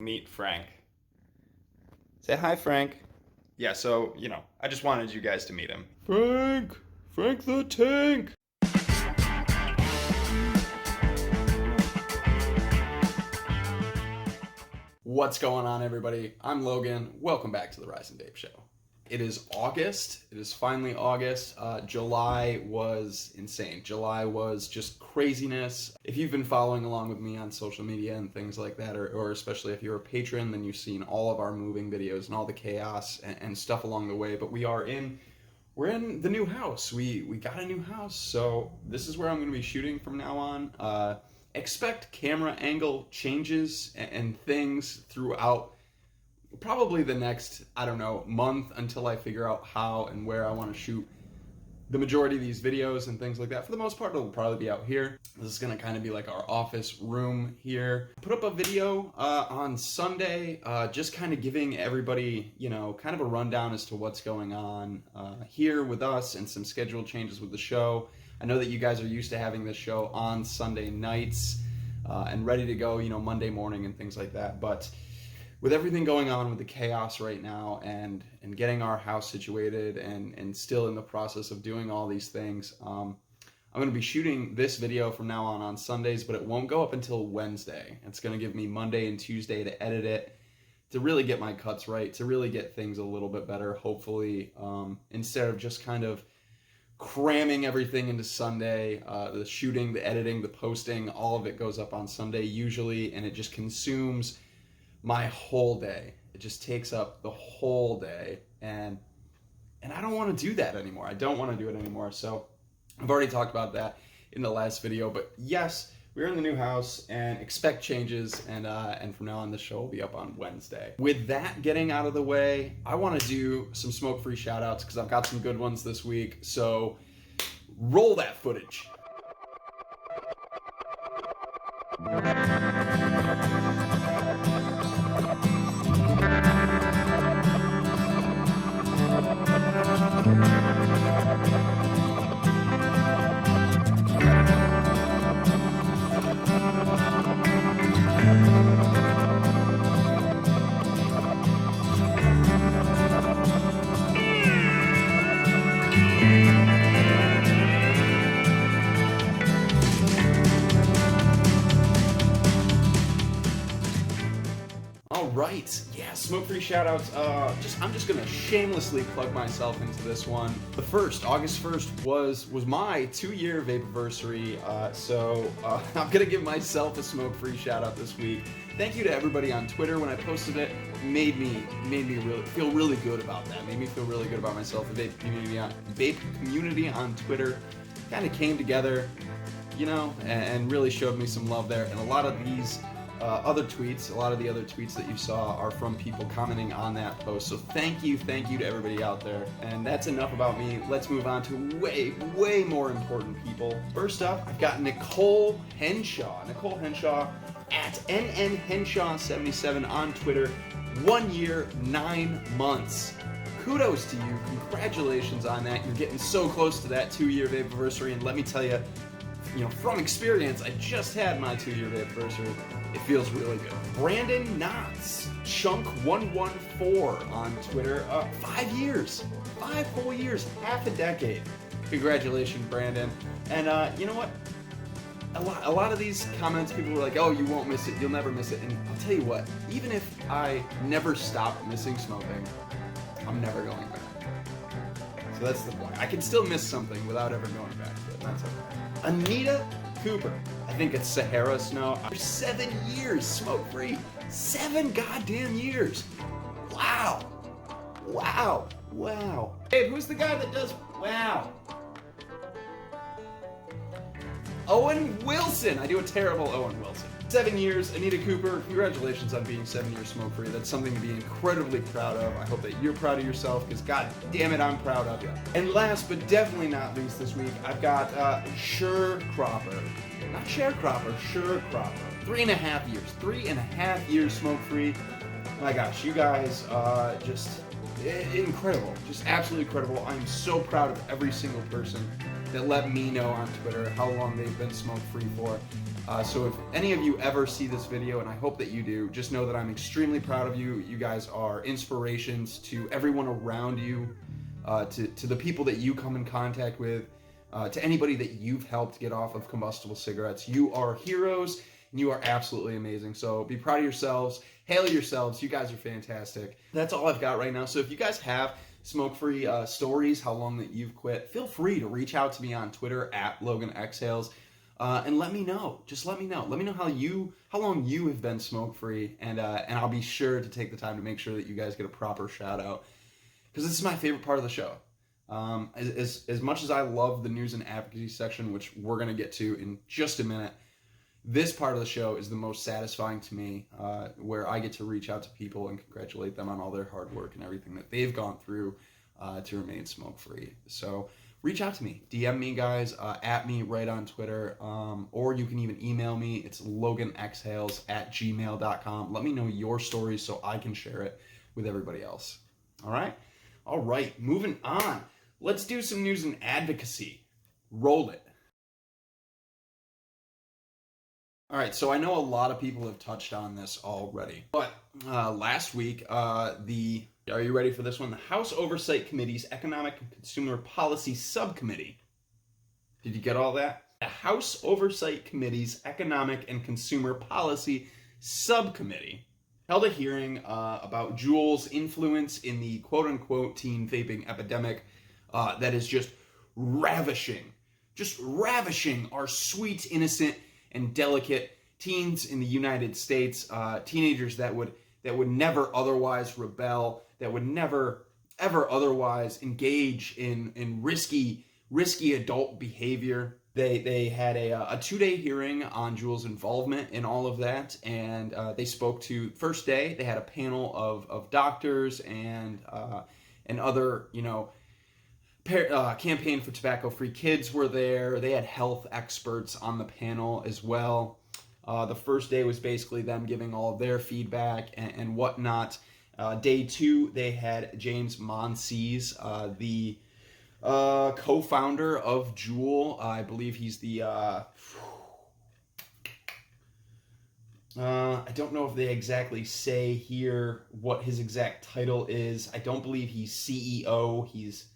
Meet Frank. Say hi, Frank. Yeah, so, I just wanted you guys to meet him. Frank! Frank the Tank! What's going on, everybody? I'm Logan. Welcome back to the Rise and Dave Show. It is August. It is finally August. July was insane. July was just craziness. If you've been following along with me on social media and things like that, or especially if you're a patron, then you've seen all of our moving videos and all the chaos and stuff along the way. But we're in the new house. We got a new house, so this is where I'm going to be shooting from now on. Expect camera angle changes and things throughout probably the next, month until I figure out how and where I want to shoot the majority of these videos and things like that. For the most part, it'll probably be out here. This is going to kind of be like our office room here. Put up a video on Sunday, just kind of giving everybody, kind of a rundown as to what's going on here with us and some schedule changes with the show. I know that you guys are used to having this show on Sunday nights and ready to go, Monday morning and things like that. But with everything going on with the chaos right now and getting our house situated and still in the process of doing all these things, I'm going to be shooting this video from now on Sundays, but it won't go up until Wednesday. It's going to give me Monday and Tuesday to edit it, to really get my cuts right, to really get things a little bit better, hopefully, instead of just kind of cramming everything into Sunday. The shooting, the editing, the posting, all of it goes up on Sunday usually, and it just consumes my whole day. It just takes up the whole day, and I don't want to do that anymore. I don't want to do it anymore. So I've already talked about that in the last video, but yes, we're in the new house and expect changes, and from now on the show will be up on Wednesday. With that getting out of the way, I want to do some SmokeFree shoutouts because I've got some good ones this week. So roll that footage. Right, yeah, SmokeFree shoutouts. I'm just gonna shamelessly plug myself into this one. The first, August 1st, was my 2-year vapiversary, so I'm gonna give myself a SmokeFree shoutout this week. Thank you to everybody on Twitter. When I posted it, made me really feel really good about that. Made me feel really good about myself. The vape community on Twitter kind of came together, and really showed me some love there. And a lot of these other tweets, a lot of the other tweets that you saw are from people commenting on that post. So thank you to everybody out there. And that's enough about me. Let's move on to way more important people. First up, I've got Nicole Henshaw. Nicole Henshaw at NNHenshaw77 on Twitter. 1 year, 9 months. Kudos to you. Congratulations on that. You're getting so close to that 2-year vapiversary. And let me tell you, from experience, I just had my 2-year vapiversary. It feels really good. Brandon Knotts, Chunk114 on Twitter. 5 years. 5 whole years. Half a decade. Congratulations, Brandon. And you know what? A lot of these comments, people were like, oh, you won't miss it. You'll never miss it. And I'll tell you what, even if I never stop missing smoking, I'm never going back. So that's the point. I can still miss something without ever going back to it. That's okay. Anita Cooper. I think it's Sahara Snow. 7 years smoke-free. 7 goddamn years. Wow. Hey, who's the guy that does wow? Owen Wilson. I do a terrible Owen Wilson. 7 years, Anita Cooper. Congratulations on being 7 years smoke-free. That's something to be incredibly proud of. I hope that you're proud of yourself, because god damn it, I'm proud of you. And last but definitely not least this week, I've got Sharecropper. Not Sharecropper, Sharecropper. 3.5 years. 3.5 years smoke-free. My gosh, you guys, just incredible. Just absolutely incredible. I'm so proud of every single person that let me know on Twitter how long they've been smoke-free for. So if any of you ever see this video, and I hope that you do, just know that I'm extremely proud of you. You guys are inspirations to everyone around you, to the people that you come in contact with, to anybody that you've helped get off of combustible cigarettes. You are heroes, and you are absolutely amazing. So be proud of yourselves. Hail yourselves. You guys are fantastic. That's all I've got right now. So if you guys have smoke-free stories, how long that you've quit, feel free to reach out to me on Twitter at Logan Exhales. And let me know. Just let me know. Let me know how long you have been smoke-free, and I'll be sure to take the time to make sure that you guys get a proper shout out, because this is my favorite part of the show. As much as I love the news and advocacy section, which we're gonna get to in just a minute, this part of the show is the most satisfying to me, where I get to reach out to people and congratulate them on all their hard work and everything that they've gone through to remain smoke-free. So reach out to me. DM me, guys, at me right on Twitter, or you can even email me. It's loganexhales@gmail.com. Let me know your stories so I can share it with everybody else. All right, moving on. Let's do some news and advocacy. Roll it. All right, so I know a lot of people have touched on this already, but last week, are you ready for this one? The House Oversight Committee's Economic and Consumer Policy Subcommittee. Did you get all that? The House Oversight Committee's Economic and Consumer Policy Subcommittee held a hearing about JUUL's influence in the quote-unquote teen vaping epidemic that is just ravishing our sweet, innocent, and delicate teens in the United States, teenagers that would never otherwise rebel, that would never ever otherwise engage in risky adult behavior. They had a 2-day hearing on JUUL's involvement in all of that, and they spoke to, first day they had a panel of doctors and other, Campaign for Tobacco-Free Kids were there. They had health experts on the panel as well. The first day was basically them giving all of their feedback and whatnot. Day 2, they had James Monsees, the co-founder of JUUL. I believe he's the... I don't know if they exactly say here what his exact title is. I don't believe he's CEO. He's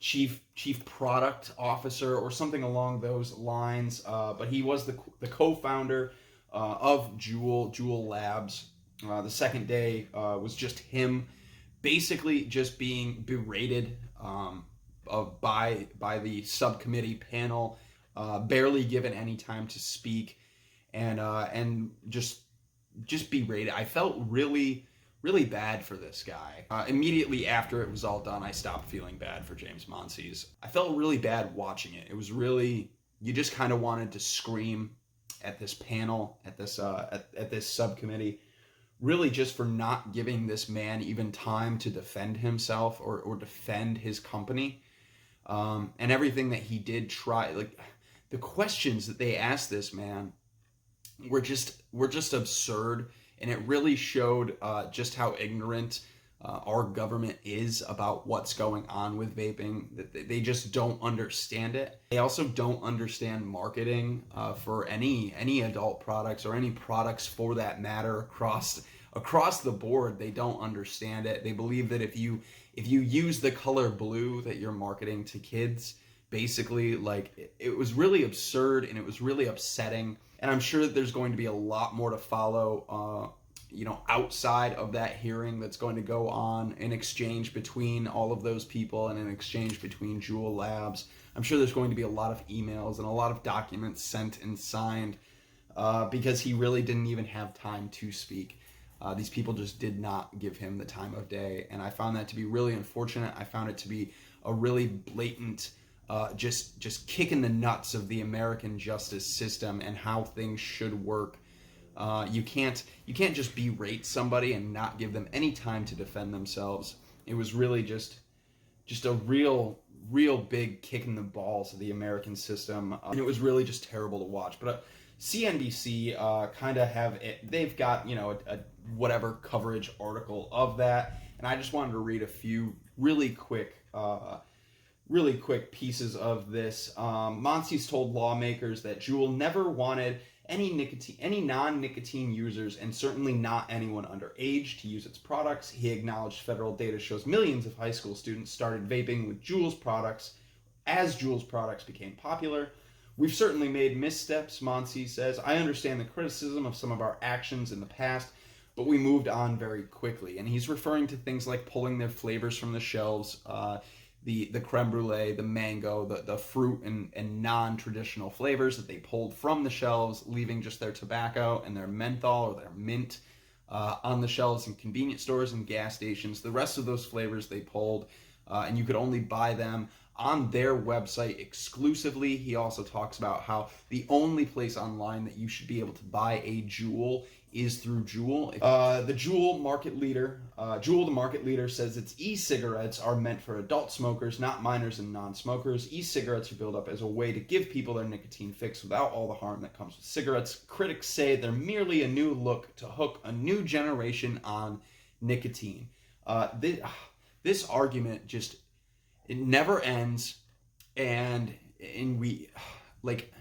chief product officer or something along those lines, but he was the co-founder of JUUL Labs. The second day was just him basically just being berated by the subcommittee panel, barely given any time to speak, and just berated. I felt really bad for this guy. Immediately after it was all done, I stopped feeling bad for James Monsees. I felt really bad watching it. It was really, you just kind of wanted to scream at this panel, at this subcommittee, really just for not giving this man even time to defend himself or defend his company. And everything that he did try, like the questions that they asked this man were just absurd. And it really showed just how ignorant our government is about what's going on with vaping. That they just don't understand it. They also don't understand marketing for any adult products or any products for that matter across the board. They don't understand it. They believe that if you use the color blue that you're marketing to kids, basically, like, it was really absurd and it was really upsetting. And I'm sure that there's going to be a lot more to follow, outside of that hearing that's going to go on, in exchange between all of those people and in exchange between JUUL Labs. I'm sure there's going to be a lot of emails and a lot of documents sent and signed because he really didn't even have time to speak. These people just did not give him the time of day. And I found that to be really unfortunate. I found it to be a really blatant just kick in the nuts of the American justice system and how things should work. You can't just berate somebody and not give them any time to defend themselves. It was really just a real big kick in the balls of the American system, and it was really just terrible to watch. But CNBC kind of have it. They've got a whatever coverage article of that, and I just wanted to read a few really quick pieces of this. Monsees told lawmakers that JUUL never wanted any non-nicotine users, and certainly not anyone underage, to use its products. He acknowledged federal data shows millions of high school students started vaping with JUUL's products as JUUL's products became popular. We've certainly made missteps, Monsi says. I understand the criticism of some of our actions in the past, but we moved on very quickly. And he's referring to things like pulling their flavors from the shelves, the creme brulee, the mango, the fruit and non-traditional flavors that they pulled from the shelves, leaving just their tobacco and their menthol or their mint on the shelves in convenience stores and gas stations. The rest of those flavors they pulled, and you could only buy them on their website exclusively. He also talks about how the only place online that you should be able to buy a JUUL is through JUUL. The JUUL market leader, JUUL the market leader, says its e-cigarettes are meant for adult smokers, not minors and non-smokers. E-cigarettes are built up as a way to give people their nicotine fix without all the harm that comes with cigarettes. Critics say they're merely a new look to hook a new generation on nicotine. This argument just, it never ends, and we, like,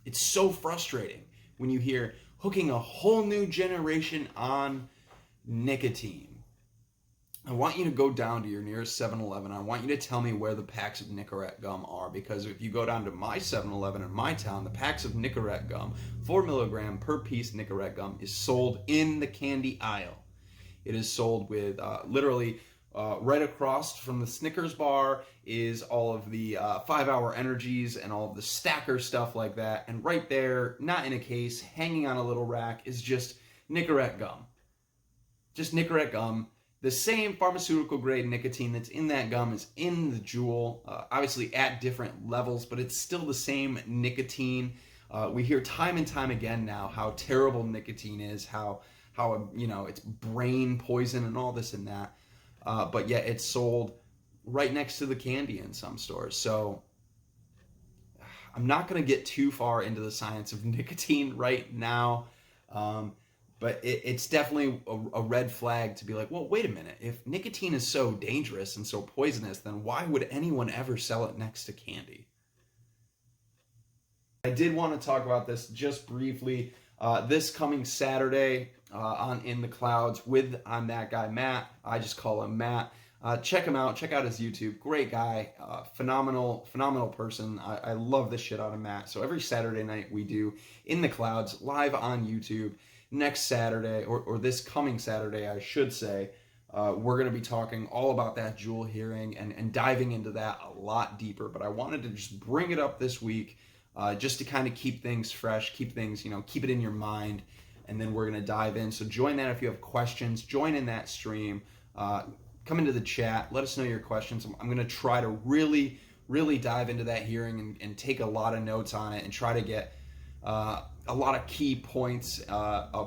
it's so frustrating when you hear hooking a whole new generation on nicotine. I want you to go down to your nearest 7-Eleven. I want you to tell me where the packs of Nicorette gum are, because if you go down to my 7-Eleven in my town, the packs of Nicorette gum, 4 milligram per piece Nicorette gum, is sold in the candy aisle. It is sold with literally right across from the Snickers bar is all of the 5-hour energies and all of the stacker stuff like that. And right there, not in a case, hanging on a little rack, is just Nicorette gum. Just Nicorette gum. The same pharmaceutical grade nicotine that's in that gum is in the JUUL, obviously at different levels, but it's still the same nicotine. We hear time and time again now how terrible nicotine is, how it's brain poison and all this and that. But yet it's sold right next to the candy in some stores. So I'm not going to get too far into the science of nicotine right now. But it's definitely a red flag to be like, well, wait a minute. If nicotine is so dangerous and so poisonous, then why would anyone ever sell it next to candy? I did want to talk about this just briefly. This coming Saturday on In the Clouds with I'm That Guy Matt. I just call him Matt. Check him out. Check out his YouTube. Great guy. Phenomenal person. I love the shit out of Matt. So every Saturday night we do In the Clouds live on YouTube. Next Saturday, or this coming Saturday, I should say, we're going to be talking all about that JUUL hearing and diving into that a lot deeper. But I wanted to just bring it up this week just to kind of keep things fresh, keep things, keep it in your mind. And then we're going to dive in. So join that if you have questions. Join in that stream. Come into the chat. Let us know your questions. I'm going to try to really, really dive into that hearing and take a lot of notes on it and try to get a lot of key points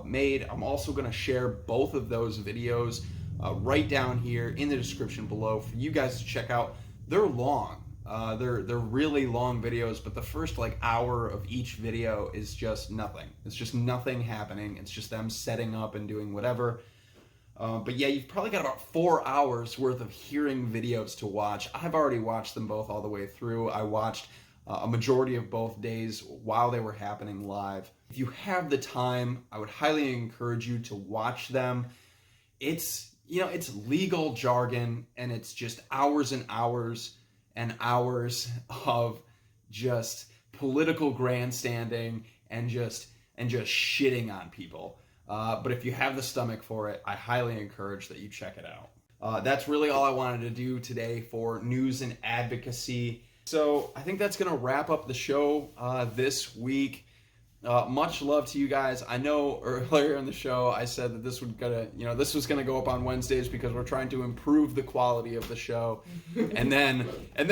made. I'm also going to share both of those videos right down here in the description below for you guys to check out. They're long. They're really long videos, but the first hour of each video is just nothing. It's just nothing happening. It's just them setting up and doing whatever. But yeah, you've probably got about 4 hours worth of hearing videos to watch. I've already watched them both all the way through. I watched a majority of both days while they were happening live. If you have the time, I would highly encourage you to watch them. It's legal jargon, and it's just hours and hours and hours of just political grandstanding and just shitting on people. But if you have the stomach for it, I highly encourage that you check it out. That's really all I wanted to do today for news and advocacy. So I think that's going to wrap up the show this week. Much love to you guys. I know earlier in the show I said that this was gonna go up on Wednesdays because we're trying to improve the quality of the show, and then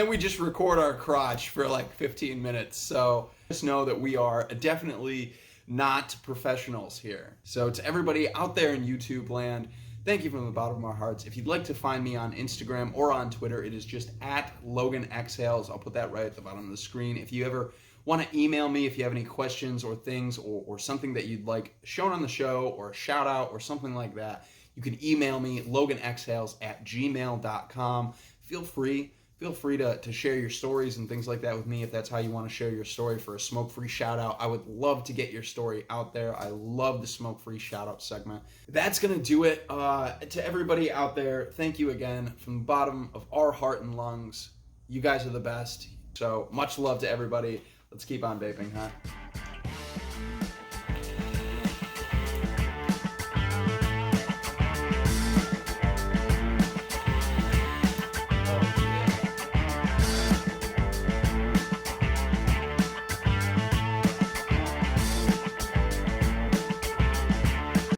we just record our crotch for 15 minutes. So just know that we are definitely not professionals here. So to everybody out there in YouTube land, thank you from the bottom of our hearts. If you'd like to find me on Instagram or on Twitter, it is just @LoganExhales. I'll put that right at the bottom of the screen. If you ever want to email me, if you have any questions or things or something that you'd like shown on the show or a shout out or something like that, you can email me, loganexhales@gmail.com. Feel free feel free to share your stories and things like that with me if that's how you want to share your story for a smoke-free shout-out. I would love to get your story out there. I love the smoke-free shout-out segment. That's going to do it. To everybody out there, thank you again from the bottom of our heart and lungs. You guys are the best. So much love to everybody. Let's keep on vaping, huh?